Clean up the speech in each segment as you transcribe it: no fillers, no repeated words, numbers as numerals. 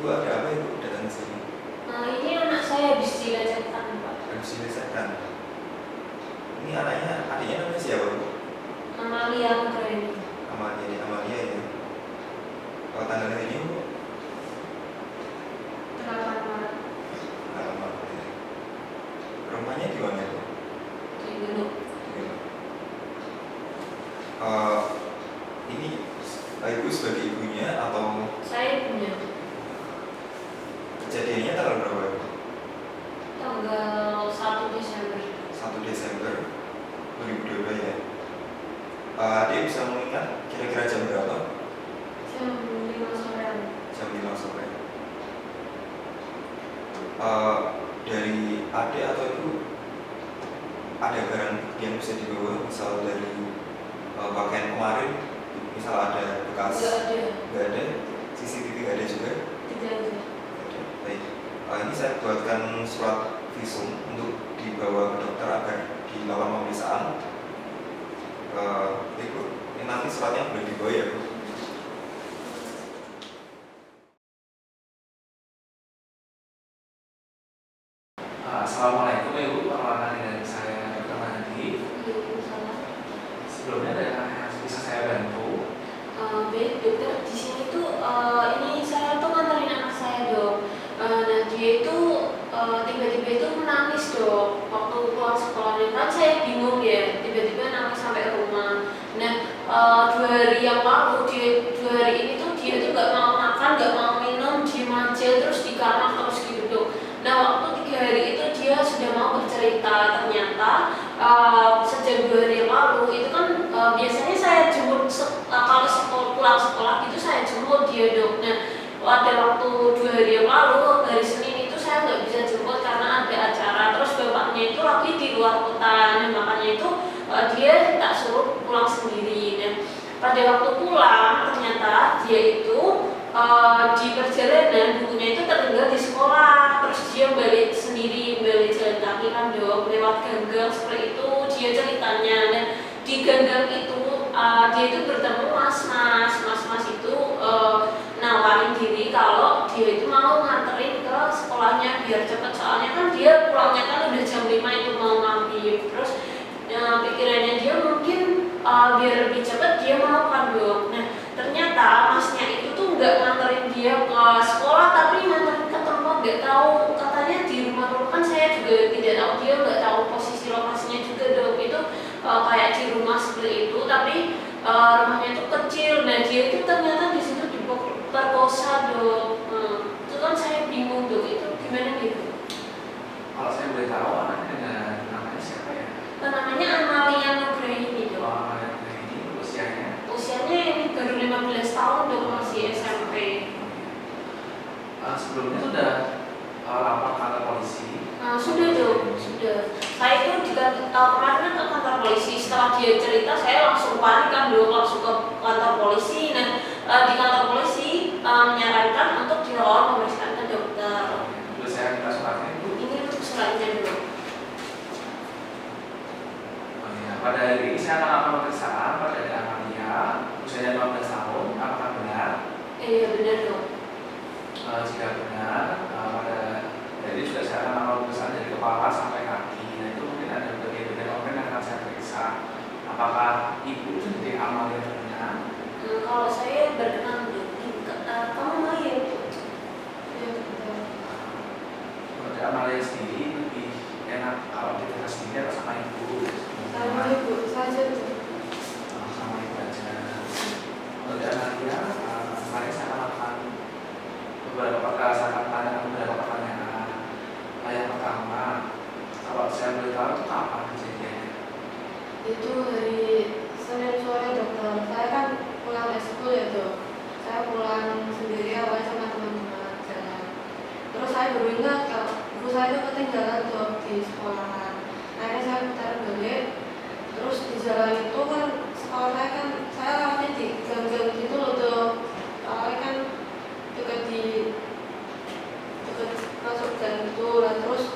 Ibu ada apa ibu datang ke sini? Ini anak saya habis dilecehkan, Pak. Habis dilecehkan. Ini adiknya namanya siapa bu? Amalia Nugraini. Amalia ya. Kalau tanggal ini bu? 8 Maret. Rumahnya di mana bu? Di Gunung. Ini ibu sebagai ibunya atau? Saya ibunya. Kejadiannya tanggal berapa bu? Tanggal 1 Desember. 1 Desember 2022 ya. Adik bisa mengingat kira-kira jam berapa? Jam 5 sore. Jam 5 sore. Dari adik atau ibu ada barang yang bisa dibawa, misal dari pakaian kemarin, misal ada bekas? Nggak ada. CCTV nggak ada juga? Tidak ada. Baik. Ini saya buatkan surat visum untuk dibawa ke dokter agar dilakukan pemeriksaan. Ibu, ini nanti suratnya boleh dibawa ya bu? Assalamualaikum ibu, perkenalkan dengan saya Dr. Mahdi. Sebelumnya ada yang bisa saya bantu? Baik dokter, di sini tuh ini saya tuh nganterin anak saya dok. Nah dia itu tiba-tiba itu menangis dok waktu pulang sekolahnya, kan saya bingung ya, tiba-tiba nangis sampai rumah. Nah 2 hari yang lalu, 2 hari ini tuh dia tuh nggak mau makan, nggak mau minum, diem aja terus di kamar terus gitu dok. Nah waktu 3 hari itu dia sudah mau bercerita, ternyata sejak 2 hari yang lalu itu kan biasanya saya jemput kalau pulang sekolah itu saya jemput dia dok. Nah pada waktu 2 hari yang lalu, hari Senin itu saya nggak bisa jemput karena ada acara, terus bapaknya itu lagi di luar kota. Nah makanya itu dia tak suruh pulang sendiri. Dan pada waktu pulang ternyata dia itu di perjalanan bukunya itu tertinggal di sekolah, terus dia balik sendiri, balik jalan kaki kan dok, lewat ganggang seperti itu dia ceritanya. Dan di ganggang itu dia itu bertemu mas itu nawarin diri kalau dia itu mau nganterin ke sekolahnya biar cepet, soalnya kan dia pulangnya kan udah jam 5 itu mau maghrib. Terus pikirannya dia mungkin biar lebih cepet dia mau kan dok. Nah ternyata masnya itu tuh nggak nganterin dia ke sekolah tapi nganterin ke tempat, nggak tahu, katanya di rumah kan saya juga tidak tahu, dia nggak tahu posisi lokasinya juga dok. Itu kayak di rumah seperti itu tapi rumahnya itu kecil. Nah dia itu ternyata di situ diperkosa dok. Itu kan saya bingung dok, itu gimana gitu? Kalau saya boleh tahu anaknya namanya siapa ya? Namanya Amalia Nugraini dok. Amalia Nugraini, usianya? Usianya ini baru 15 tahun dok, masih SMP. Sebelumnya sudah lapor kantor polisi? Sudah dok, sudah. Saya itu juga kemarin ke kantor polisi, setelah dia cerita saya langsung panik kan dok, langsung ke kantor polisi. Nah di kantor polisi menyarankan untuk dilakukan pemeriksaan ke dokter. Boleh saya minta suratnya ibu? Ini untuk suratnya dok. Pada hari ini saya akan melakukan pemeriksaan pada adik Amalia, usianya 15 tahun, apakah benar? Iya benar dok. Jika benar, pada jadi juga saya akan melakukan pemeriksaan dari kepala sampai kaki. Nah itu mungkin ada bagian-bagian organ yang akan saya periksa. Apakah ibu sendiri Amalia benar? Kalau saya berkenan dok, kamu mau ya? Ya betul. Untuk Amalia sendiri lebih enak kalau kita sendiri atau sama ibu? Sama ibu saja tuh. Sama ibu aja. Untuk Amalia, mari saya akan lakukan beberapa pertanyaan. Yang pertama, kalau saya boleh tahu itu kapan kejadiannya? Itu hari Senin sore dokter. Saya kan pulang ekskul ya dok. Saya pulang sendiri awalnya sama teman-teman jalan. Terus saya baru ingat kalau ibu saya itu ketinggalan dok di sekolahan. Akhirnya saya putar balik. Terus di jalan itu kan sekolah saya kan, saya lewatnya di gang-gang gitu loh dok. Soalnya kan dekat masuk gang itu lah. Terus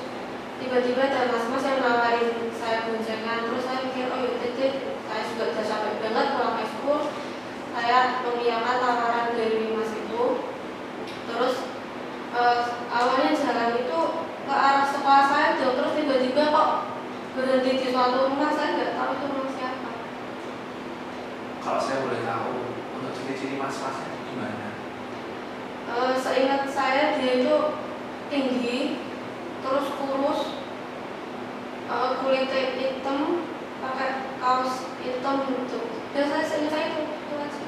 tiba-tiba ada mas-mas yang nawarin saya boncengan. Terus saya mikir oh yaudah deh, saya juga udah capek banget pulang ekskul. Saya mengiyakan tawaran dari mas itu. Terus Awalnya jalan itu ke arah sekolah saya tuh, terus tiba-tiba kok berhenti di suatu rumah, saya nggak tahu itu rumah siapa. Kalau saya boleh tahu, untuk ciri-ciri mas-masnya itu gimana? Seingat saya dia itu tinggi, terus kurus, kulitnya hitam, pakai kaos hitam gitu. Biasanya seingat saya itu aja.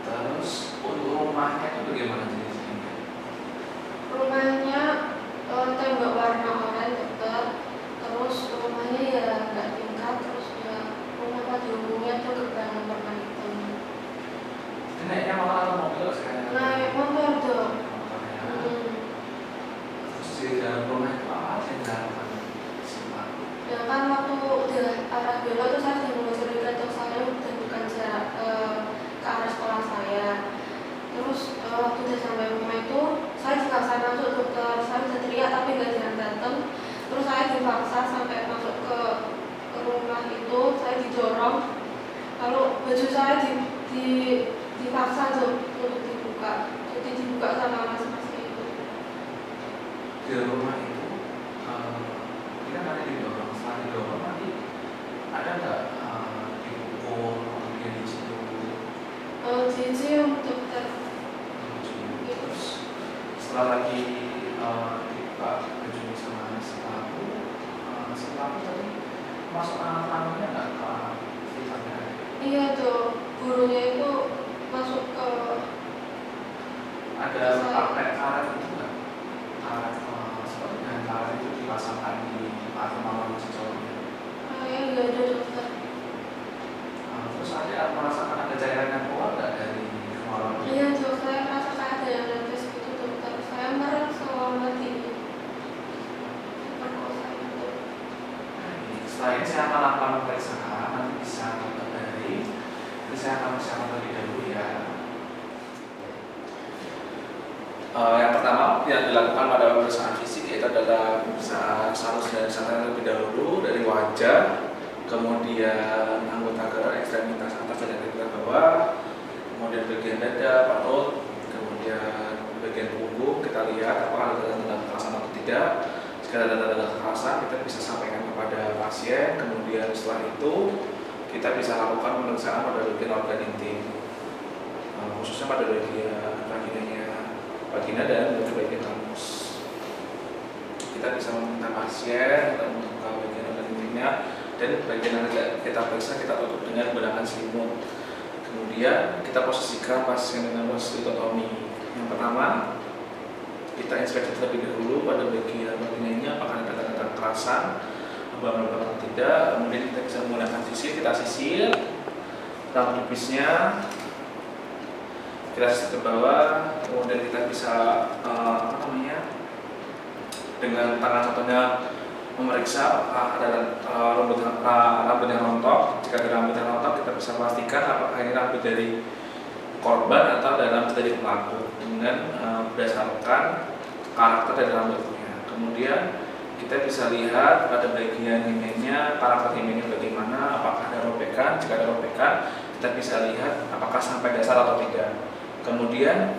Terus untuk rumahnya itu bagaimana ciri-cirinya? Rumahnya tembok warna oranye dokter, terus rumahnya ya nggak tingkat, terus ya rumah pada umumnya tuh gerbang warna hitam. Itu naiknya motor atau mobil sekarang? Naik motor dong. Motornya. Terus di dalam rumah itu apa aja yang dilakukan? Siapa? Ya kan waktu di arah belok itu saya sudah menceritakan untuk saya udah bukan jarak ke arah sekolah saya. Terus waktu udah sampai rumah itu saya dipaksa masuk dokter, saya udah teriak tapi nggak datang. Terus saya dipaksa sampai masuk ke rumah itu, saya didorong. Lalu baju saya dipaksa untuk dibuka, sama mas-masnya itu. Di rumah itu kita nanti didorong, setelah didorong nanti ada nggak dipukul, kemudian dicium? Dicium dokter. Terus setelah lagi dibuka bajunya sama si pelaku tadi masuk anak-anaknya nggak ke sekitarnya? Iya tuh, gurunya itu masuk ke Ada pakai karet itu nggak? Karet seperti dengan karet itu dipasangkan di atau malam cowoknya. ya nggak ada dokter. Terus ada merasakan ada cairan yang keluar nggak dari kemaluan? Iya tuh, saya merasa kayak ada yang netes gitu dokter. Saya merem selama diperkosa itu. Setelah ini saya akan lakukan pemeriksaan, nanti bisa dari. Ini saya akan persiapkan terlebih dahulu ya. Yang pertama yang dilakukan pada pemeriksaan fisik yaitu adalah pemeriksaan salus dan santai terlebih dahulu dari wajah, kemudian anggota gerak ekstremitas atas dan ekstremitas bawah, kemudian bagian dada, perut, kemudian bagian punggung. Kita lihat apakah ada tanda-tanda kekerasan atau tidak. Jika ada tanda-tanda kekerasan, kita bisa sampaikan kepada pasien. Kemudian setelah itu kita bisa lakukan pemeriksaan pada bagian organ intim, khususnya pada bagian vagina dan bagian anus. Kita bisa meminta pasien untuk membuka bagian organ intimnya, dan bagian yang kita periksa kita tutup dengan menggunakan selimut. Kemudian kita posisikan pasien dengan posisi litotomi. Yang pertama, kita inspeksi terlebih dahulu pada bagian vaginanya apakah ada tanda-tanda kekerasan, lubang-lubang atau tidak. Kemudian kita bisa menggunakan sisir, kita sisir rambut pipisnya, kita sisir ke bawah. Kemudian kita bisa dengan tangan contohnya memeriksa ada rambut yang rontok. Jika ada rambut yang rontok, kita bisa pastikan apakah ini rambut dari korban atau dari rambut dari pelaku dengan berdasarkan karakter dari rambutnya. Kemudian kita bisa lihat pada bagian himennya, karakter himennya bagaimana, apakah ada robekan. Jika ada robekan, kita bisa lihat apakah sampai dasar atau tidak. Kemudian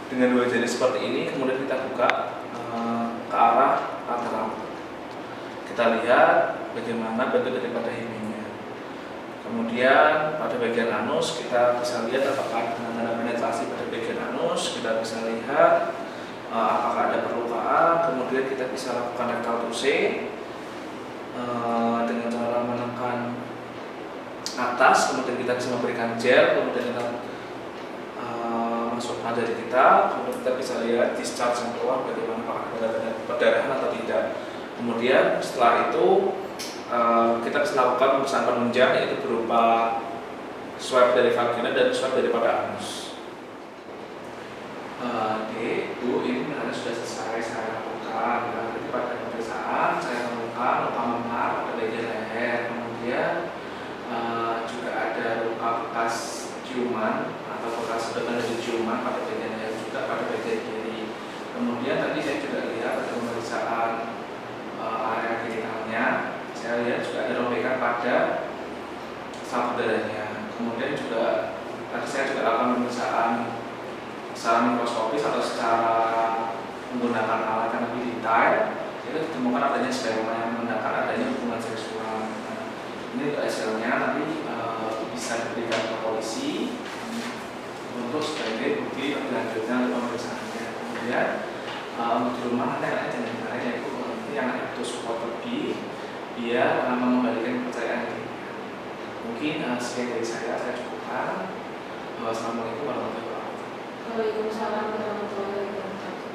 dengan dua jari seperti ini, kemudian kita buka ke arah lateral. Kita lihat bagaimana bentuk daripada himennya. Kemudian pada bagian anus kita bisa lihat apakah ada tanda penetrasi pada bagian anus. Kita bisa lihat apakah ada perlukaan. Kemudian kita bisa lakukan rectal touche dengan cara menekan atas. Kemudian kita bisa memberikan gel. Kemudian kita masuk pada jari kita. Kemudian kita bisa lihat discharge yang keluar bagaimana, apakah ada perdarahan atau tidak. Kemudian setelah itu kita bisa lakukan pemeriksaan penunjang, yaitu berupa swab dari vagina dan swab daripada anus. Bu, ini sudah selesai saya lakukan. Nanti pada pemeriksaan saya lakukan luka memar pada bagian leher, kemudian juga ada luka bekas ciuman atau bekas sedotan dari ciuman pada bagian leher, juga pada bagian kiri. Kemudian tadi saya juga lihat ada pemeriksaan area genitalnya. Saya lihat juga ada robekan pada saluran darahnya. Kemudian juga Tadi saya juga lakukan pemeriksaan secara mikroskopis atau secara menggunakan alat yang lebih detail. Itu ditemukan adanya sperma yang menandakan adanya hubungan seksual. Nah, ini untuk hasilnya nanti bisa diberikan ke polisi untuk sebagai bukti lebih lanjutnya untuk pemeriksaannya. Kemudian untuk di rumah nanti anaknya jangan dimarahin, yaitu nanti anaknya butuh support lebih biar mengembalikan kepercayaan diri. Mungkin sekian dari saya cukupkan. Wassalamualaikum warahmatullahi wabarakatuh. Waalaikumsalam warahmatullahi wabarakatuh.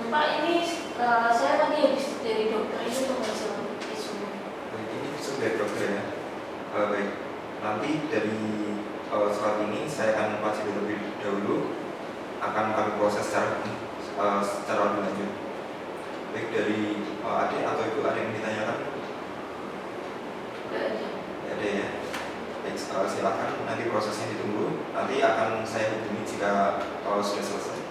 Pak, ini saya tadi habis dari dokter ini untuk hasil visum. Ini sudah dokter ya. Baik, nanti dari surat ini saya akan pelajari terlebih dahulu, akan kami proses secara lebih lanjut. Baik, dari adik atau ibu ada yang ditanyakan? Tidak ada. Tidak ada ya. Baik, silakan nanti prosesnya ditunggu. Nanti akan saya hubungi jika sudah selesai.